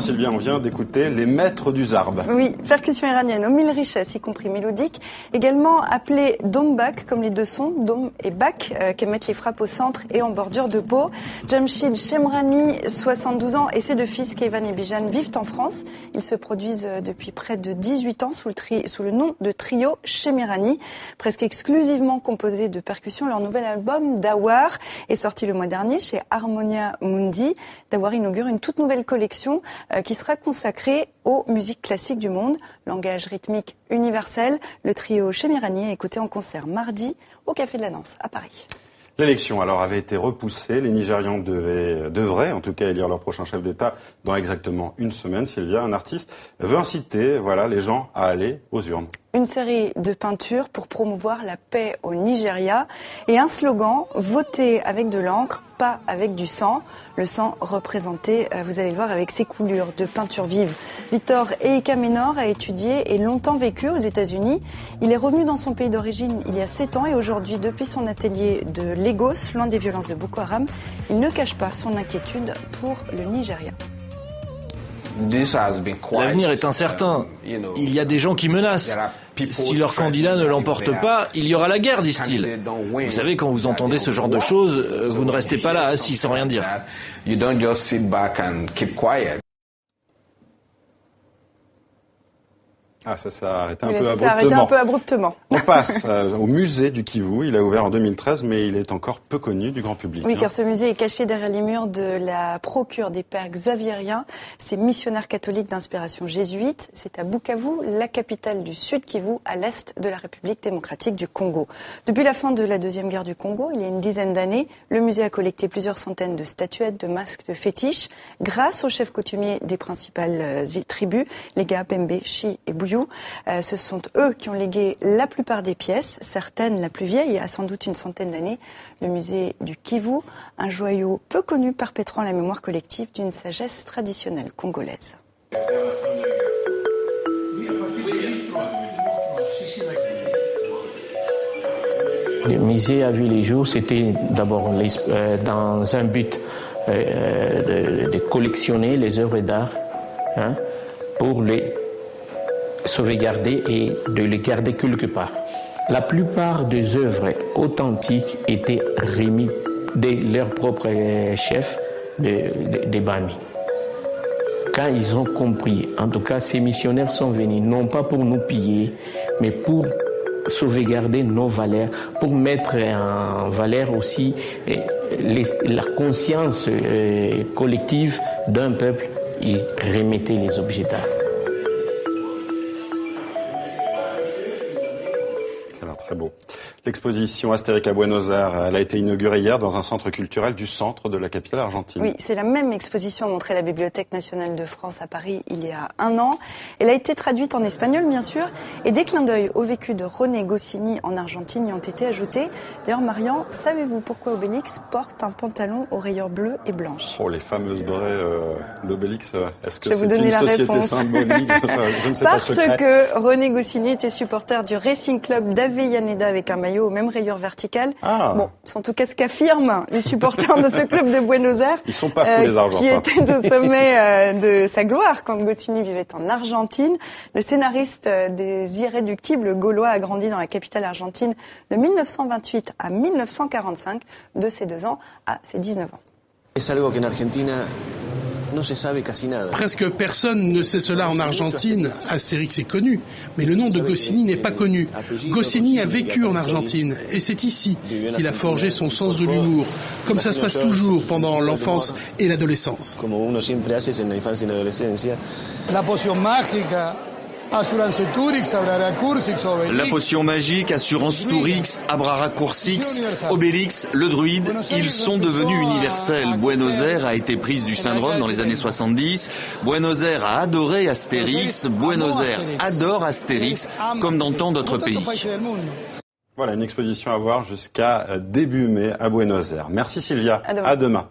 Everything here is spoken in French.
Alors Sylvia, on vient d'écouter les maîtres du zarb. Oui, percussion iranienne aux mille richesses, y compris mélodiques. Également appelée dombak, comme les deux sons, dom et bak, qu'émettent les frappes au centre et en bordure de peau. Jamshid Shemrani, 72 ans, et ses deux fils, Keivan et Bijan, vivent en France. Ils se produisent depuis près de 18 ans sous le nom de trio Shemirani, presque exclusivement composé de percussions. Leur nouvel album, Dawar, est sorti le mois dernier chez Harmonia Mundi. Dawar inaugure une toute nouvelle collection qui sera consacrée aux musiques classiques du monde. Langage rythmique universel, le trio Shemirani est écouté en concert mardi au Café de la Danse à Paris. L'élection alors avait été repoussée. Les Nigérians devraient en tout cas élire leur prochain chef d'État dans exactement une semaine. Sylvia, un artiste, veut inciter les gens à aller aux urnes. Une série de peintures pour promouvoir la paix au Nigeria et un slogan, voter avec de l'encre, pas avec du sang. Le sang représenté, vous allez le voir, avec ses coulures de peinture vive. Victor Eika-Menor a étudié et longtemps vécu aux États-Unis. Il est revenu dans son pays d'origine il y a 7 ans et aujourd'hui, depuis son atelier de Lagos, loin des violences de Boko Haram, il ne cache pas son inquiétude pour le Nigeria. L'avenir est incertain. Il y a des gens qui menacent. Si leur candidat ne l'emporte pas, il y aura la guerre, disent-ils. Vous savez, quand vous entendez ce genre de choses, vous ne restez pas là assis sans rien dire. Ah, ça s'est arrêté un peu abruptement. On passe au musée du Kivu. Il a ouvert en 2013, mais il est encore peu connu du grand public. Oui, car ce musée est caché derrière les murs de la procure des pères xaviériens, ces missionnaires catholiques d'inspiration jésuite. C'est à Bukavu, la capitale du Sud Kivu, à l'est de la République démocratique du Congo. Depuis la fin de la Deuxième Guerre du Congo, il y a une dizaine d'années, le musée a collecté plusieurs centaines de statuettes, de masques, de fétiches, grâce aux chefs coutumiers des principales tribus, les Ga, Pembe, Chi et Buyu. Ce sont eux qui ont légué la plupart des pièces, certaines la plus vieille, a sans doute une centaine d'années, le musée du Kivu, un joyau peu connu perpétrant la mémoire collective d'une sagesse traditionnelle congolaise. Le musée a vu les jours, c'était d'abord dans un but de collectionner les œuvres d'art pour les sauvegarder et de les garder quelque part. La plupart des œuvres authentiques étaient remises de leurs propres chefs des Bami. Quand ils ont compris, en tout cas ces missionnaires sont venus non pas pour nous piller, mais pour sauvegarder nos valeurs, pour mettre en valeur aussi la conscience collective d'un peuple, ils remettaient les objets d'art. Très beau. L'exposition Astérique à Buenos Aires, elle a été inaugurée hier dans un centre culturel du centre de la capitale argentine. Oui, c'est la même exposition montrée à la Bibliothèque nationale de France à Paris il y a 1 an. Elle a été traduite en espagnol, bien sûr, et des clins d'œil au vécu de René Goscinny en Argentine y ont été ajoutés. D'ailleurs, Marian, savez-vous pourquoi Obélix porte un pantalon aux rayures bleues et blanches ? Oh, les fameuses bretelles d'Obélix, est-ce que c'est une société symbolique ? Je ne sais pas. Parce que René Goscinny était supporter du Racing Club d'Avellaneda avec un maillot aux mêmes rayures verticales. Ah. Bon, c'est en tout cas ce qu'affirment les supporters de ce club de Buenos Aires. Ils sont pas fous, les Argentins. Qui était au sommet de sa gloire quand Goscinny vivait en Argentine. Le scénariste des Irréductibles gaulois a grandi dans la capitale argentine de 1928 à 1945, de ses 2 ans à ses 19 ans. Presque personne ne sait cela en Argentine. Astérix est connu, mais le nom de Goscinny n'est pas connu. Goscinny a vécu en Argentine, et c'est ici qu'il a forgé son sens de l'humour, comme ça se passe toujours pendant l'enfance et l'adolescence. La potion magique. La potion magique, Assurance Tourix, Abraracoursix, Obélix, le druide, ils sont devenus universels. Buenos Aires a été prise du syndrome dans les années 70. Buenos Aires a adoré Astérix. Buenos Aires adore Astérix, comme dans tant d'autres pays. Voilà, une exposition à voir jusqu'à début mai à Buenos Aires. Merci Sylvia. À demain.